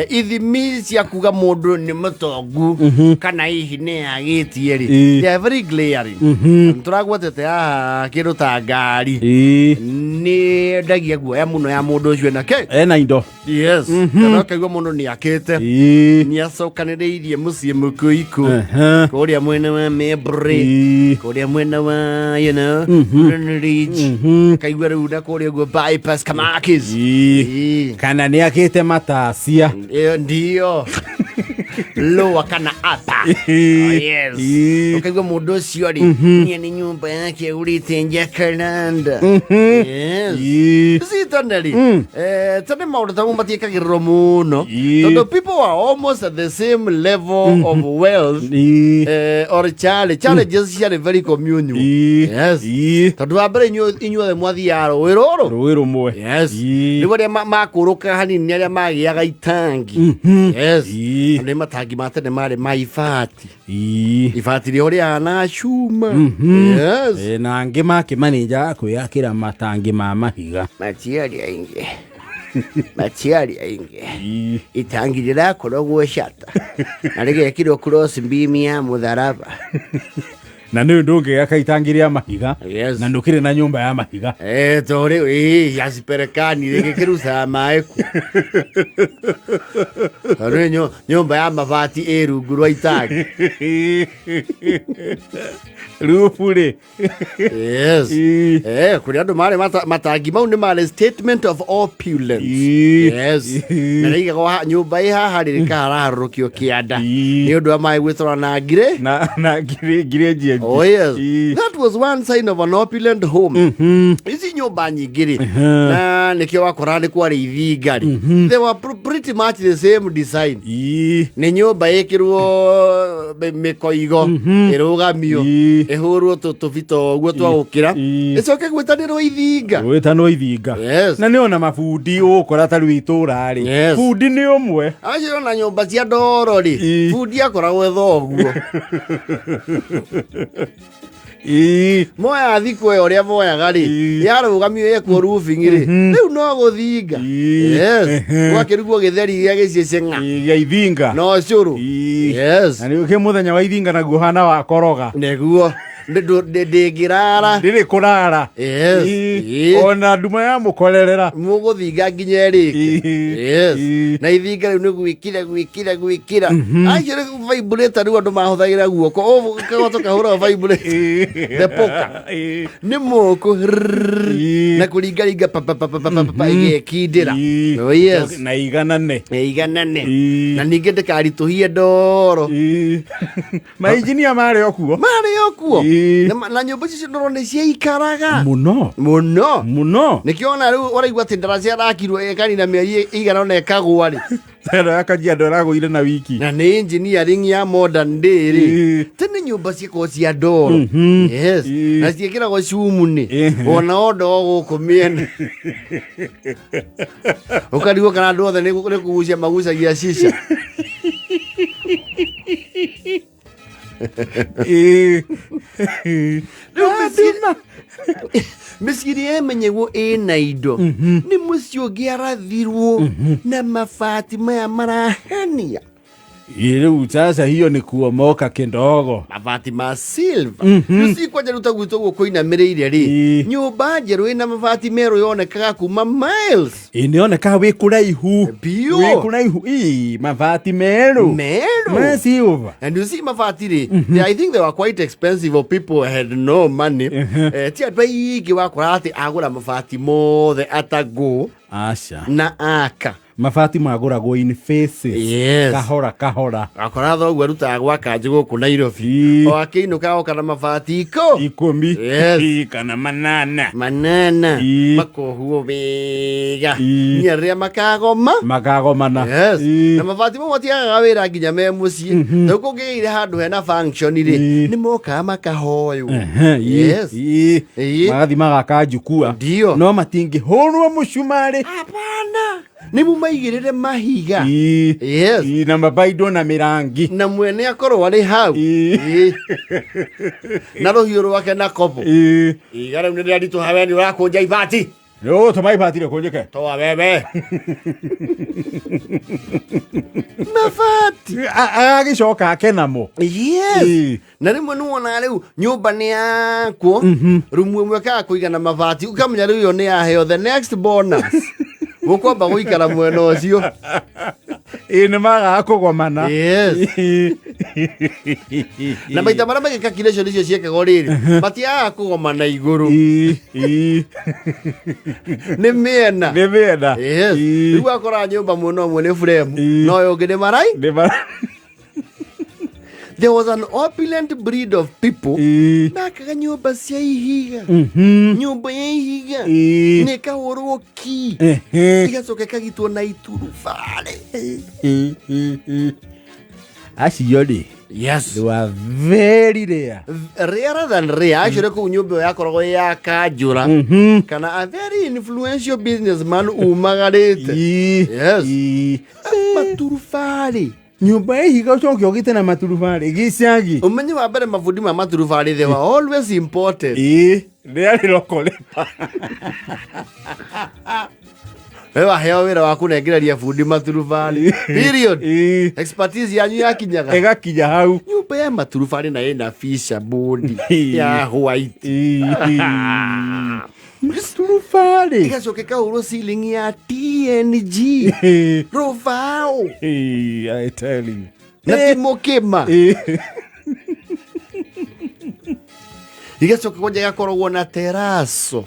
ithimi cia kuga mundu ni mũtongu kana hihi ni agĩtie ri they are very glaring. Turagwetete haha kĩndũ ta ngari ni ndagia guoya muno ya mundu ũcio na ke ena indo. Yes, kana kaigua mundu ni akĩte ni acokanĩrĩirie mũciĩ mũkũikũ kũrĩa mwena wa Mebre kũrĩa mwena wa Ridge kaigua rĩu na kũrĩa guo bypass Kamakis kana ni akĩte matacia ndio lower kana upper. Yes, ukaigua mundu ũcio ri ni nyũmba yake ũrĩte Jacaranda. Yes, sitaneli tene maũndũ ta matiĩkagĩrĩrwo mũno tondũ people are almost at the same level of wealth or challenges ciarĩ very communal. Yes, tondũ wa mbere inyuothe mwathiaga rũĩ rũmwe. Yes, nĩguo arĩa makũrũka hanini arĩa magĩaga itangi. Yes, nĩ matangi ma tene marĩ ma ibati rĩo rĩana cuma. Yes, na angĩ makĩmanĩnja kwĩyakĩra matangi ma mahiga matiari aingi itangi rĩrakoragwo cata na rĩgekĩrwo cross beam ya mũtharaba na nĩ ndũngĩaka itangi rĩa mahiga. Na ndũkĩrĩ na nyũmba ya mahiga torĩ yaciperekani rĩgĩkĩruta maĩ ku nyũmba ya mabati rungu rwa itangi rufu rĩ. Yes, kũrĩ andũ marĩ matangi mau nĩ marĩ statement of opulence. Yes, na rĩigagwo nyũmba haha rĩ rĩkaharũrũkio kĩanda nĩ ũndũ wa maĩ gwĩtwara na ngire na ngire njenji. Oh yes, that was one sign of an opulent home. Ici nyũmba nyingĩ rĩ na nĩkĩo wakora nĩ kwarĩ ithingari. They were pretty much the same design. Nĩ nyũmba ĩkĩrwo mĩkoigo ĩrũgamio ehurwo tũbito ũguo twa gũkĩra ĩcoke gwĩtanĩrwo ithinga. Yes, na nĩ ona mabundi ũkora ta rĩu itũra rĩ bundi nĩ ũmwe acio na nyũmba cia ndoro rĩ bundi akoragwo thoguo moya thikũ ĩyo ũrĩa moyaga rĩ yarũgamio yekwo roofing rĩ rĩu no gũthinga. Yes, gwakĩrugwo gĩtheri gĩa gĩcieceng'a gĩa ithinga no cũrũ. Yes, na nĩ ũkĩ mũthenya wa ithinga naguo hana wa koroga nĩguo ndĩngĩrara ndĩrĩ kũrara. Ona nduma ya mũkorerera mũgũthinga nginya ĩrĩke. Yes, na ithinga rĩu nĩ gwĩkĩra acio rĩ vibrator rĩu andũ mahũthagĩra guoko kagoto kahũra vibrator the poker nĩ mũkũ na kũringaringa igekindĩra. Yes, na iganane na ningĩ ndĩkaritũhie ndoro. Mainjinia marĩ okuo na nyũmba icio ndoro nĩ ciaikaraga mũno nĩkĩona rĩu ũraigua atĩ ndara ciarakirwo ĩkanina mĩeri ĩigana ũna ĩkagwa rĩ teno yakajia andũ aragũire na wiki na nĩ engineering ya modern day rĩ tene nyũmba ciakorwo cia ndoro. Yes, na ciĩkĩragwo cumu-nĩ ona ondo gũkũ mĩena ũkarigwo kana andũ othe nĩ kũgucia magucagia cica. Mĩciĩ ĩrĩa yamenyagwo ĩna indo nĩ mũciĩ ũngĩarathirwo na mabati maya marahenia. Rĩu sasa hiyo nĩ kuo moka kĩndogo mabati ma silver rĩu kwanja rĩu ta gwitũ gũkũ inamĩrĩire rĩ nyũmba njerũ ĩna mabati merũ yonekaga kuma miles. Nĩonekaga wĩ kũraihu mabati merũ ma silver. And you see mabati rĩ I think they were quite expensive or people had no money. Ti andũ aingĩ wakora atĩ agũra mabati mothe atagũ na aka mabati magũragwo in phases. Kahora akora thoguo arutaga gwaka njĩ gũkũ Nairobi o akĩinũka oka na mabati 10 kana manana makohuo wega nginya rĩrĩa makagomana. Yes, na mabati mau matiagaga wĩra nginya me mũciĩ rĩu kũngĩgĩire handũ hena function rĩ nĩ mokaga makahoywo. Yes, magathi magaka njukua no matingĩhũrwo mũcumarĩ. Hapana, nĩ mumaigĩrĩre mahiga. Yes, na mabaindo na mirangi na mwene akorwo arĩ hau na rũhiũ rwake na kobo. Iga rĩu nĩ rĩaritũha we nĩ ũrakũnja ibati. Yo tomai patire kunjike. Toa bebe. Mabati. Agicoka akenamo. Yes. Na rimwe nuona riu nyumba ni yakwo. Rumu imwe ka kũigana mabati. Ukamenya riu yo ni yaheo the next bonus. Gukwamba guikara mwena ucio. Nĩ magaga kũgomana. Yes. Na maita marĩa magĩ calculation icio ciekagwo rĩrĩ matiaga kũgomana igũrũ. Nĩ mĩena. Yes. Rĩu akora nyũmba mwena ũmwe nĩ frame no ũyũ ũngĩ nĩ marai. There was an opulent breed of people makaga nyũmba cia ihiga. Nyũmba ya ihiga nĩ kahũrwo ki igacoka ĩkagitwo na iturubare. Acio rĩ. Yes. They were very rare. Rarer than rare. Actually, kũu nyũmba ĩyo yakoragwo ya kanjũra kana a very influential businessman umagarĩte. Yes. Maturubare. Nyumba ya ihiga ucoke ũgĩte na maturubare gĩcagi. Umenye wa mbere mabundi ma maturubare they were always imported. Nĩ arĩ locally. Wewe heo wĩra wa kũnengereria bundi maturubare. Period. Expertise yanyu yakinyaga. Ĩgakinya hau. Nyumba ya maturubare na ĩna fisher board ya white. Maturubare. Igacoka ĩkahũrwo ceiling ya TNG. Rovao. I tell you. Na ti mũkĩma. Igacoka kwanja gakoragwo na teraso.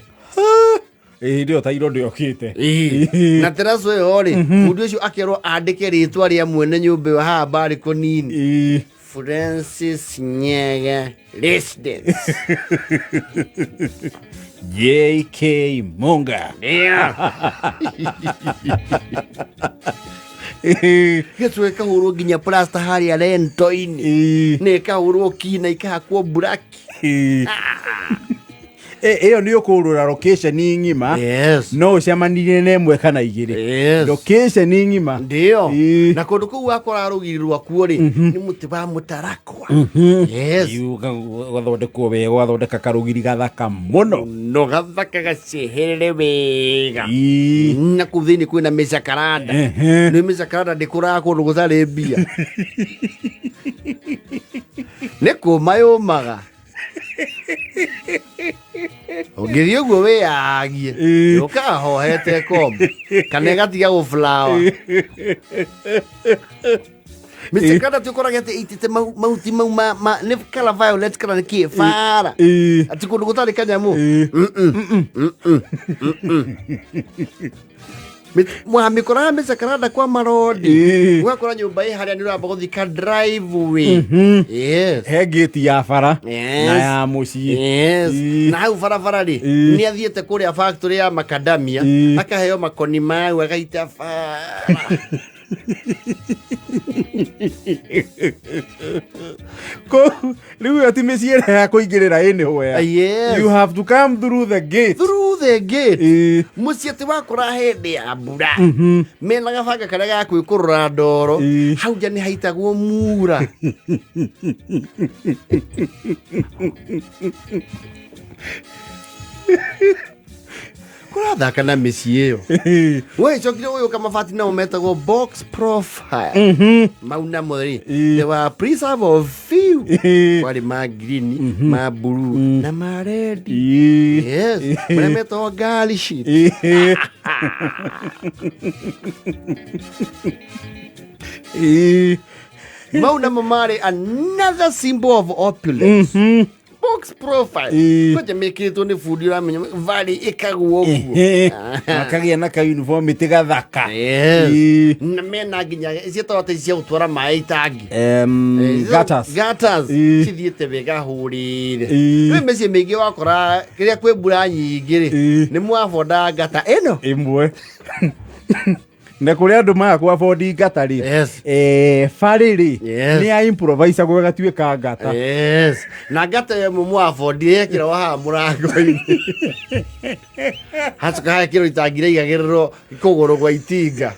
Ndio tairo ndiokite. Na teraso ĩyo rĩ bundi ũcio akerwo andĩke rĩtwa rĩa mwene nyũmba ĩyo haha barĩko-inĩ. Francis Nyega Residence. JK Munga. Gĩtwe kahũrwo nginya plasta harĩa rento-inĩ. Nĩ kahũrwo kina ikahakwo buraki. Ĩyo nĩ ũkũrũra location ng'ima. Yes. No ũcemanirie na ĩmwe kana igĩrĩ. Yes. Location ng'ima. Ndio. Na kũndũ kũu wakora rũgiri rwakuo rĩ nĩ mũtĩ wa mũtarakwa. Yes. Gathondekwo wega gathondeka karũgiri gathaka mũno. No gathaka gaceherere wega. Na kũu thĩinĩ kwĩna mĩcakaranda. Nĩ mĩcakaranda ndĩkũraga kũndũ gũtarĩ mbia. Nĩ kũma yũmaga. Ũngĩthiĩ ũguo wĩyagie ũkaga hohete kombo kana ĩgatiga gũ-flower. Mĩcakaranda tũkoraga atĩ ĩitĩte mahuti mau nĩ colour violet kana nĩ kĩĩ bara atĩ kũndũ gũtarĩ kanyamũ. Mwamĩkoraga mĩcakaranda kwa marodi ũgakora nyũmba ĩ harĩa nĩ ũramba gũthiĩ ka driveway. Yes. He gate ya bara na ya mũciĩ. Yes. Na hau barabara rĩ nĩ athiĩte kũrĩa factory ya macadamia akaheo makoni mau agaita bara. Rĩu ati mĩciĩ ĩrĩa ya kũingĩrĩra anywhere. Yes. You have to come through the gate. Through the gate. Mũciĩ atĩ wakora hĩndĩ ya mbura mena gabanga karĩa ga kwĩkũrũra ndoro hau nja nĩ haitagwo mura. Kũrathaka na mĩciĩ ĩyo. We cokire ũyũ kamabati nao metagwo box profile. Mau namo rĩ they were preserve of few. Kwarĩ ma green ma blue na ma red. Yes. Marĩa metagwo galley sheet. Mau namo marĩ another symbol of opulence. Box profile. Kwaja mekĩrĩtwo nĩ bundi ũramenya valley ĩkagwo ũguo. Akagĩa na ka uniform gathaka. Yes. Na mena nginya cietagwo cia gũtwara maĩ itangi. Gutters. Cithiĩte wega hũrĩre. Rĩu mĩciĩ mĩingĩ wakora kĩrĩa kwĩ mbura nyingĩ rĩ nĩ mwabonda ngata ĩno ĩmwe. Na kũrĩa andũ magakwa bondi ngata rĩ barĩ rĩ nĩ ya improvise gwe gatuĩka ngata. Yes. Na ngata ya mũmũ abondi yekĩra haha mũrango-inĩ. Hacoka hekĩrwo itangi rĩigagĩrĩrwo kũgũrũ gwa itinga.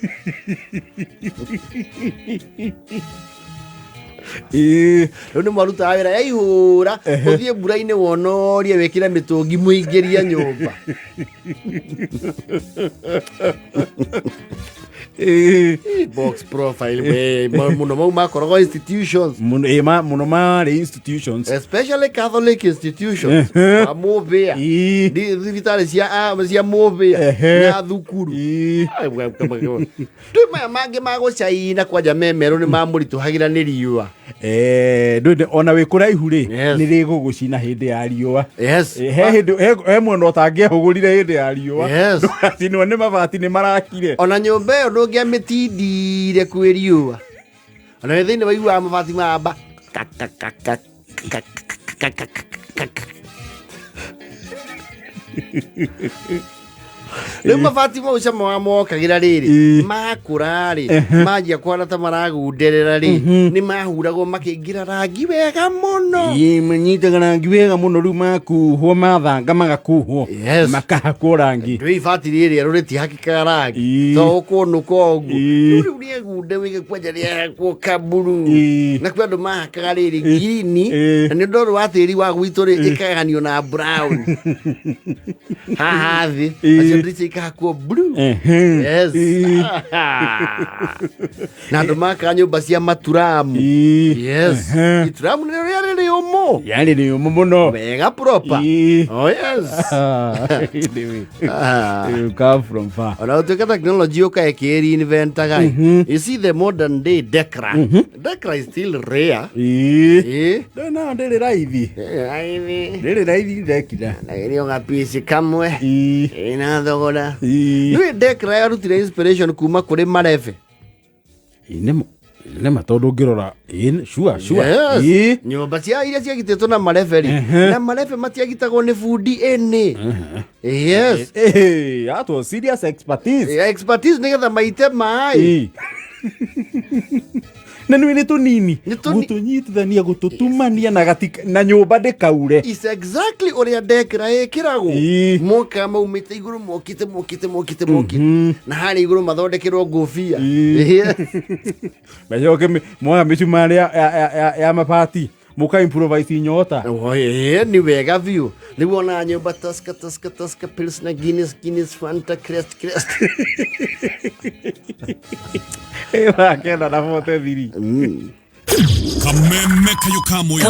Rĩu nĩ mwaruta wĩra yaihũra ũthiĩ mbura-inĩ wonorie wĩkĩre mĩtũngi mũingĩrie nyũmba. Box profile muno mau makoragwo institutions muno marĩ institutions, especially Catholic institutions mũbĩa thibitarĩ cia mũbĩa na thukuru. Rĩu maya mangĩ ma gũcaina kwanja memerũ nĩ mamũritũhagĩra nĩ riũa. Ona wĩ kũraihu rĩ nĩ rĩgũgũcina hĩndĩ ya riũa. He mwena ũtangĩahũgũrire hĩndĩ ya riũa ndũgacinwo nĩ mabati nĩ marakire. Ona nyũmba ĩyo ndũngĩamĩtindire kwĩ riũa. Ona thĩinĩ wa igua mabati mamba rĩu mabati mau cama wamokagĩra rĩrĩ makũra rĩ manjia kwana ta maragunderera rĩ nĩ mahuragwo makĩingĩra rangi wega mũno. Manyitaga rangi wega mũno, rĩu makuhwo mathanga magakuhwo makahakwo rangi. Rĩu ibati rĩrĩ erũ rĩtihakĩkaga rangi to ũkũnũka ũguo. Rĩu rĩegunde wĩge kwanja rĩahakwo kaburu na kwĩ andũ mahakaga rĩrĩ girini na nĩ ũndũ ũyũ wa tĩri wa gwitũ rĩ ĩkaganio na brown haha thĩ acio ndirica ikahakwo blue. Yes. Na andũ makaga nyũmba cia maturamu. Yes. Ituramu nĩ rĩrĩ ũmũ. Yarĩ nĩ ũmũ mũno. Wega proper. Oh yes. You come from far. Ona ũtuĩka technology ũka ĩkĩ-reinventaga. You see the modern day Dekra. Dekra is still rare. No, ndĩrĩ raithi. Ndĩrĩ raithi ndekira. Nagĩrio gapici kamwe. Ĩna thogora. Nĩ Dekra yarutire inspiration kuma kũrĩ marebe. Nĩma tondũ ngĩrora sure. Nyũmba cia iria ciagitĩtwo na marebe rĩ na marebe matiagitagwo nĩ bundi ĩnĩ. Yes. That was serious expertise. Expertise nĩgetha maite maĩ. Na nĩ tũnini gũtũnyitithania gũtũtumania na nyũmba ndĩkaure. Is exactly ũrĩa Dekra ĩkĩragwo. Moka maumĩte igũrũ mokĩte na harĩa igũrũ mathondekerwo ngũbia. Macoke moya mĩcumarĩ ya mabati muka improvise nyota. Nĩ wega biũ. Rĩu ona nyũmba Tusker Pilsner Guinness Fanta Crest. Wakenda na 43. Kameme kayo kamwe.